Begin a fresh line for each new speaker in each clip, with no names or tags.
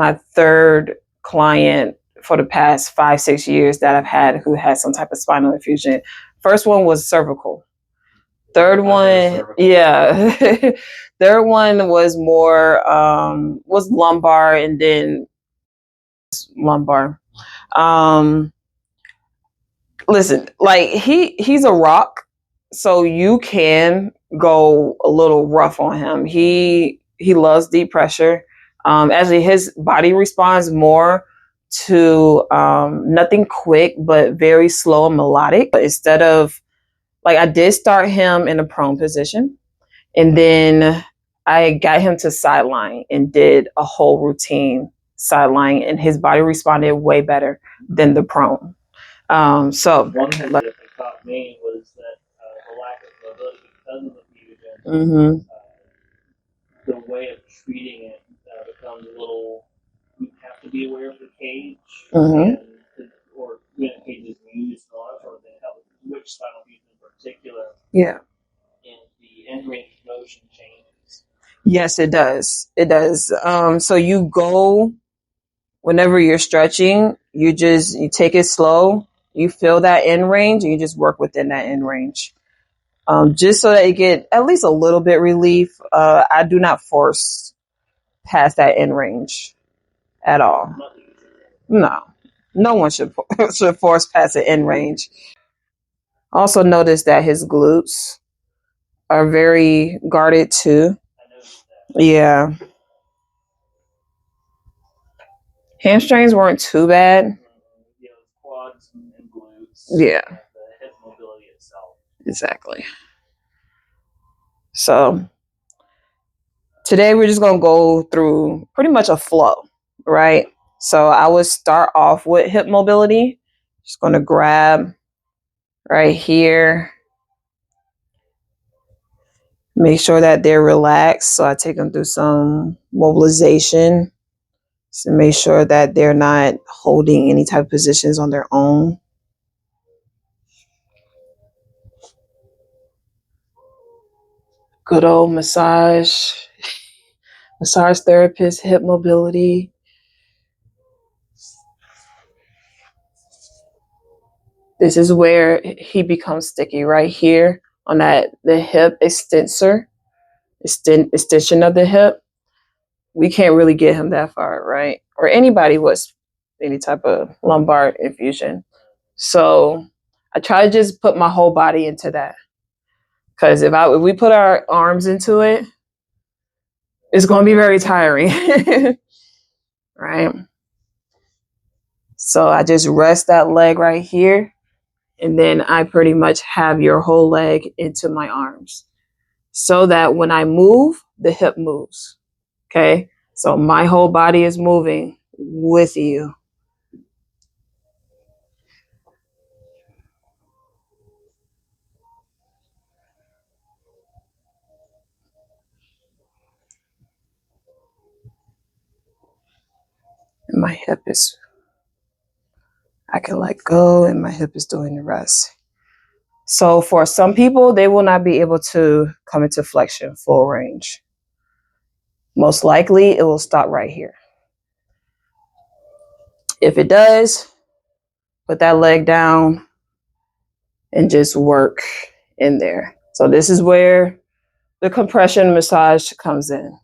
my third client for the past 5-6 years that I've had who has some type of spinal infusion. First one was cervical. Third one, yeah. Third one was more was lumbar, and then lumbar. Listen, like he's a rock, so you can go a little rough on him. He loves deep pressure. Actually, his body responds more to nothing quick, but very slow and melodic. But instead of, like, I did start him in a prone position, and then I got him to sideline and did a whole routine sideline, and his body responded way better than the prone. So
one thing that taught me was that the lack of mobility because of the fusion, the way of treating it becomes a little. You have to be aware of the cage, and or when the cage is used, and all that sort of thing. Which spinal fusion in particular?
Yeah.
And the end range of motion changes.
Yes, it does. It does. So you go whenever you're stretching, you take it slow. You feel that end range, and you just work within that end range. Just so that you get at least a little bit relief. I do not force past that end range at all. No one should force past the end range. Also notice that his glutes are very guarded too. Yeah. Hamstrings weren't too bad.
Quads and glutes.
Yeah.
And the hip mobility itself.
Exactly. So today we're just going to go through pretty much a flow, right? So I would start off with hip mobility. Just going to grab right here. Make sure that they're relaxed. So I take them through some mobilization. So make sure that they're not holding any type of positions on their own. Good old massage therapist, hip mobility. This is where he becomes sticky, right here on the hip extension of the hip. We can't really get him that far, right? Or anybody with any type of lumbar infusion. So I try to just put my whole body into that. Because if we put our arms into it, it's going to be very tiring, right? So I just rest that leg right here, and then I pretty much have your whole leg into my arms, so that when I move, the hip moves. Okay, so my whole body is moving with you. And my hip is, I can let go, and my hip is doing the rest. So for some people, they will not be able to come into flexion full range. Most likely, it will stop right here. If it does, put that leg down and just work in there. So this is where the compression massage comes in,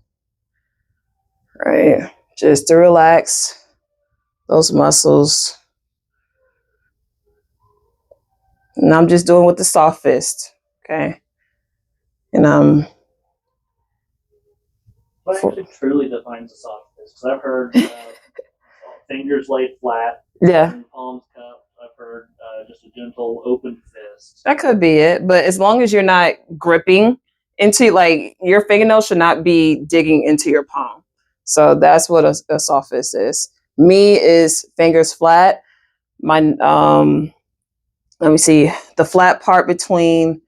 right? Just to relax those muscles. And I'm just doing with the soft fist, okay? And
what actually truly defines a soft fist? Because I've heard fingers laid flat,
yeah,
and palms cupped. I've heard just a gentle open fist.
That could be it, but as long as you're not gripping into, like, your fingernails should not be digging into your palm. So that's what a soft fist is. Me is fingers flat. My let me see, the flat part between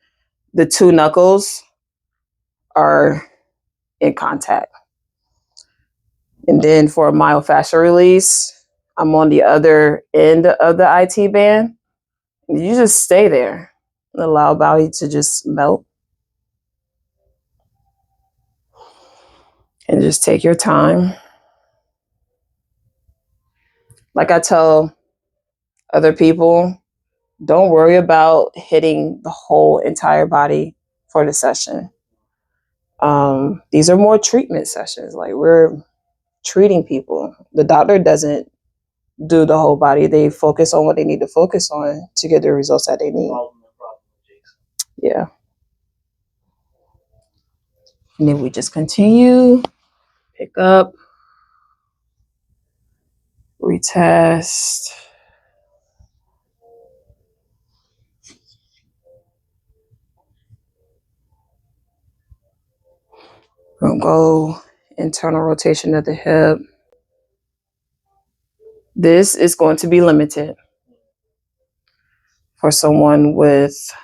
the two knuckles are in contact. And then for myofascial release, I'm on the other end of the IT band. You just stay there and allow body to just melt. And just take your time. Like I tell other people, don't worry about hitting the whole entire body for the session. These are more treatment sessions. Like we're treating people. The doctor doesn't do the whole body. They focus on what they need to focus on to get the results that they need. Yeah. And then we just continue, pick up, retest. We'll go internal rotation of the hip. This is going to be limited for someone with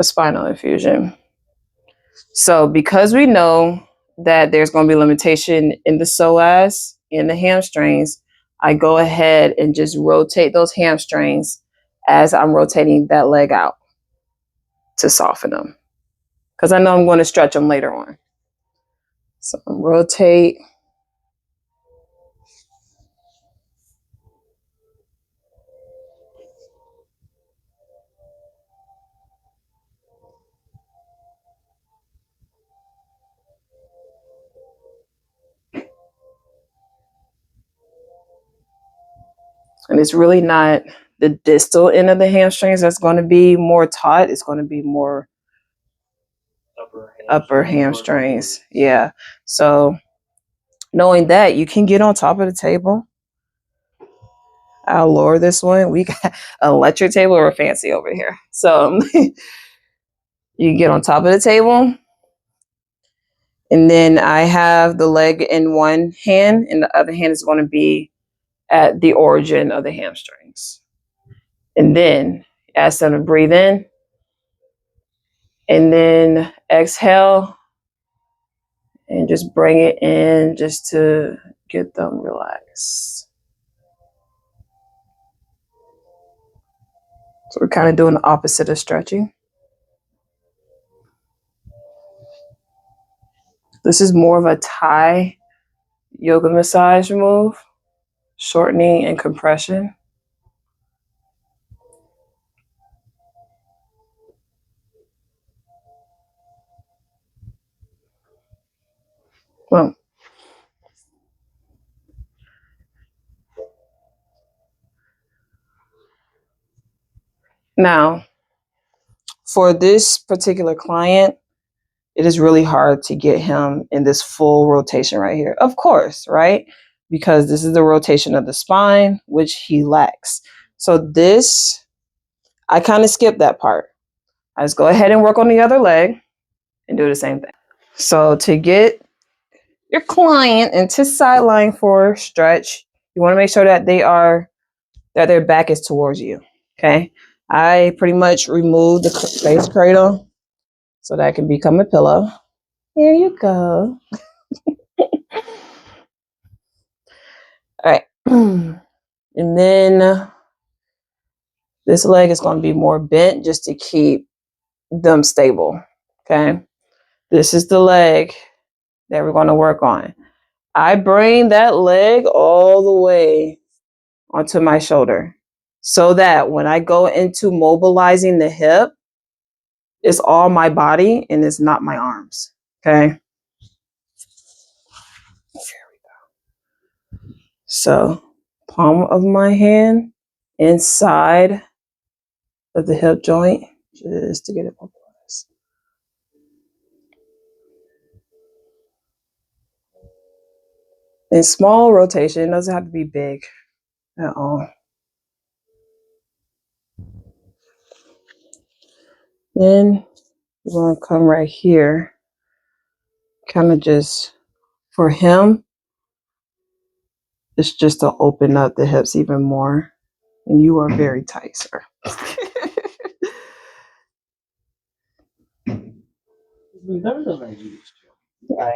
a spinal infusion. So because we know that there's going to be limitation in the psoas and the hamstrings, I go ahead and just rotate those hamstrings as I'm rotating that leg out to soften them. Because I know I'm going to stretch them later on. So rotate. And it's really not the distal end of the hamstrings that's going to be more taut. It's going to be more upper hamstrings. Yeah. So knowing that, you can get on top of the table. I'll lower this one. We got an electric table. We're fancy over here. So you get on top of the table. And then I have the leg in one hand, and the other hand is going to be at the origin of the hamstrings. And then ask them to breathe in. And then exhale. And just bring it in just to get them relaxed. So we're kind of doing the opposite of stretching. This is more of a Thai yoga massage move, shortening and compression. Well, now, for this particular client, it is really hard to get him in this full rotation right here. Of course, right? Because this is the rotation of the spine, which he lacks. So this, I kind of skip that part. I just go ahead and work on the other leg and do the same thing. So to get your client into Sidelying for stretch, you want to make sure that their back is towards you. Okay. I pretty much remove the base cradle so that it can become a pillow. There you go. All right. And then this leg is going to be more bent just to keep them stable. Okay. This is the leg that we're going to work on. I bring that leg all the way onto my shoulder so that when I go into mobilizing the hip, it's all my body and it's not my arms. Okay. There we go. So palm of my hand inside of the hip joint just to get it mobilized. And small rotation, it doesn't have to be big at all. Then we're going to come right here, kind of just for him, it's just to open up the hips even more. And you are very tight, sir.
I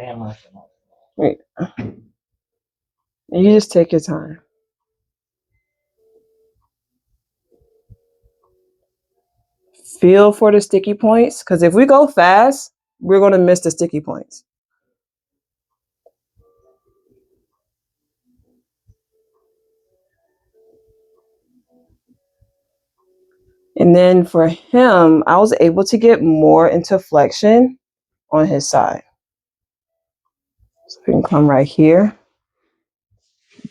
am like
Wait. And you just take your time. Feel for the sticky points, because if we go fast, we're going to miss the sticky points. And then for him, I was able to get more into flexion on his side. So we can come right here,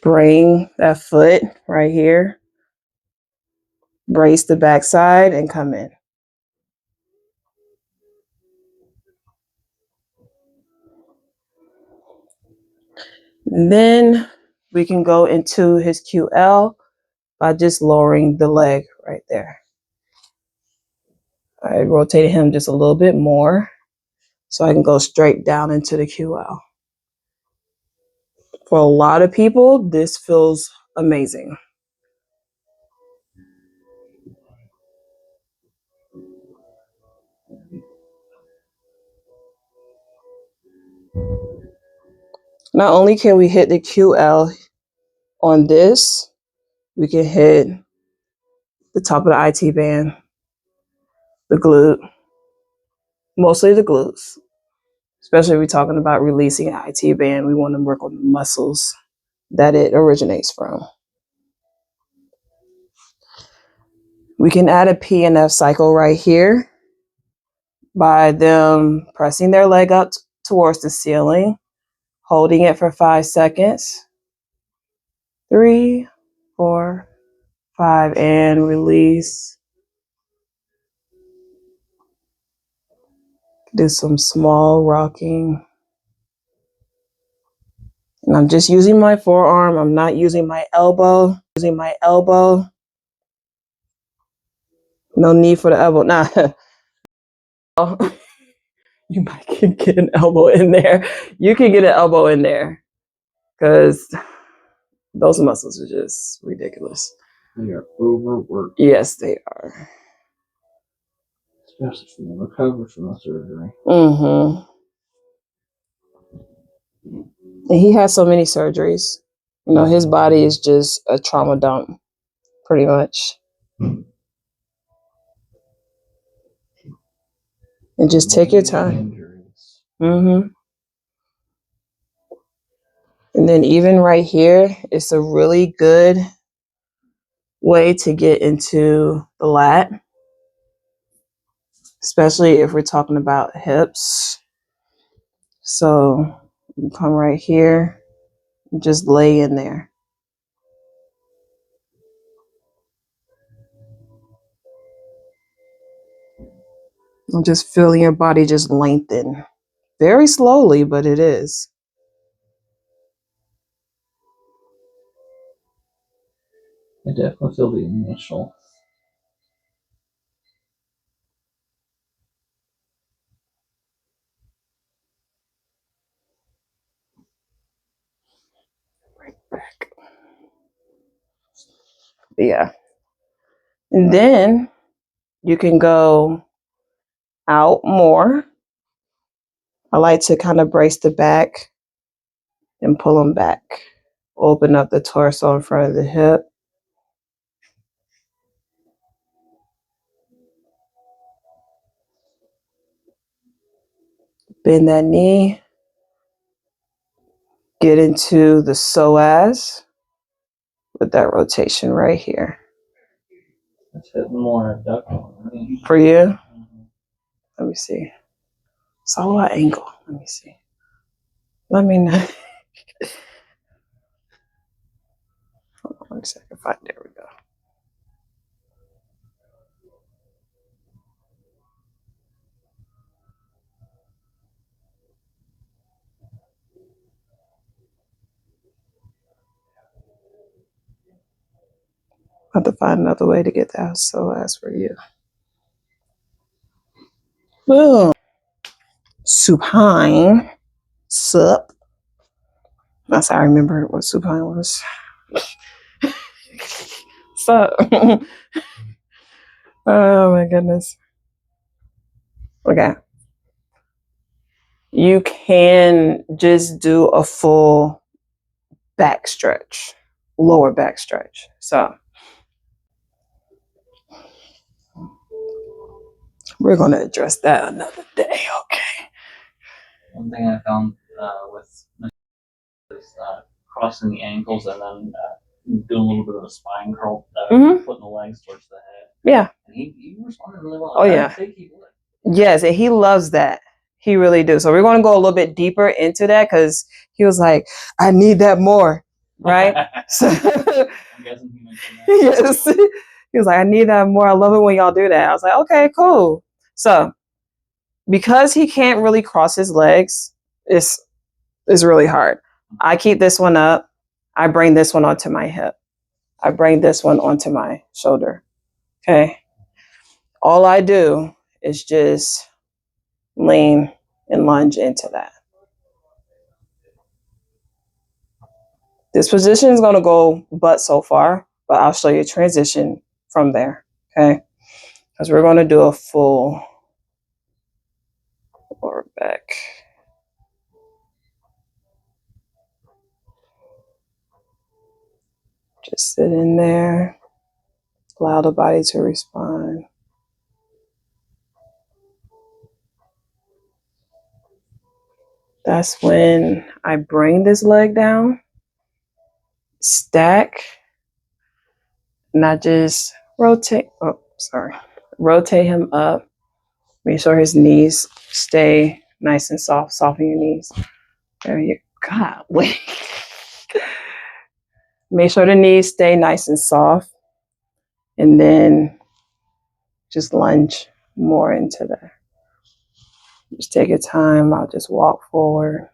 bring that foot right here, brace the backside, and come in. And then we can go into his QL by just lowering the leg right there. I rotated him just a little bit more so I can go straight down into the QL. For a lot of people, this feels amazing. Not only can we hit the QL on this, we can hit the top of the IT band, the glute, mostly the glutes. Especially if we're talking about releasing an IT band, we want to work on the muscles that it originates from. We can add a P and F cycle right here by them pressing their leg up towards the ceiling, holding it for 5 seconds. 3, 4, 5, and release. Do some small rocking. And I'm just using my forearm. I'm not using my elbow. No need for the elbow. Nah. You might get an elbow in there. You can get an elbow in there because those muscles are just ridiculous.
They are overworked.
Yes, they are.
Especially from the recovery from the surgery.
Mm-hmm. And he has so many surgeries. You know, his body is just a trauma dump, pretty much. And just take your time. Mm-hmm. And then even right here, it's a really good way to get into the lat, especially if we're talking about hips. So you come right here, just lay in there. I'm just feeling your body just lengthen. Very slowly, but it is.
I definitely feel the initial.
Right back. Yeah. And then you can go out more. I like to kind of brace the back and pull them back. Open up the torso in front of the hip. Bend that knee. Get into the psoas with that rotation right here.
It's hitting more abdominal. Right?
For you? Mm-hmm. Let me see. It's all about angle. Let me see. Let me know. Hold on 1 second. Fine. There we go. I have to find another way to get that psoas for you. Boom. Supine. Sup. That's how I remember what supine was. Sup. Oh my goodness. Okay. You can just do a full back stretch, lower back stretch. So we're going to address that another day. Okay.
One thing I found with is crossing the ankles and then doing a little bit of a spine curl, putting the legs towards the head.
Yeah.
And he responded really well.
Oh, yeah.
I think he would.
Yes, and he loves that. He really do. So we're going to go a little bit deeper into that because he was like, I need that more. Right? So
I'm guessing he mentioned that.
yes. He was like, I need that more. I love it when y'all do that. I was like, okay, cool. So because he can't really cross his legs, it's really hard. I keep this one up. I bring this one onto my hip. I bring this one onto my shoulder. Okay. All I do is just lean and lunge into that. This position is going to go butt so far, but I'll show you a transition from there. Okay. Because we're going to do a full lower back. Just sit in there. Allow the body to respond. That's when I bring this leg down, stack, and I just rotate. Oh, sorry. Rotate him up. Make sure his knees stay nice and soft. Soften your knees. There you go. God, wait. Make sure the knees stay nice and soft. And then just lunge more into that. Just take your time. I'll just walk forward.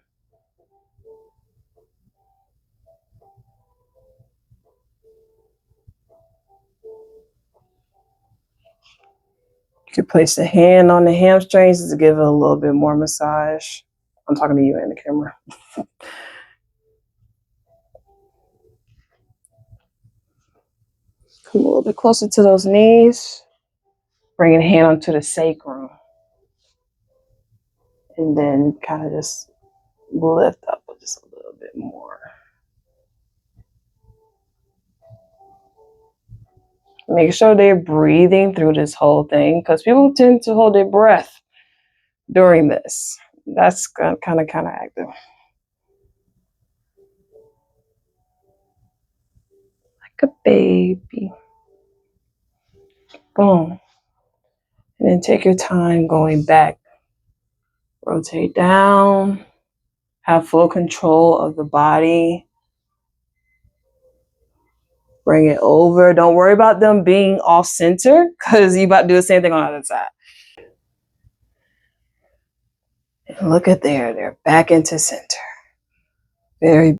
You could place the hand on the hamstrings to give it a little bit more massage. I'm talking to you and the camera. Come a little bit closer to those knees. Bring your hand onto the sacrum. And then kind of just lift up just a little bit more. Make sure they're breathing through this whole thing because people tend to hold their breath during this. That's kind of active. Like a baby. Boom. And then take your time going back. Rotate down. Have full control of the body. Bring it over. Don't worry about them being off center because you're about to do the same thing on the other side. And look at there. They're back into center. Very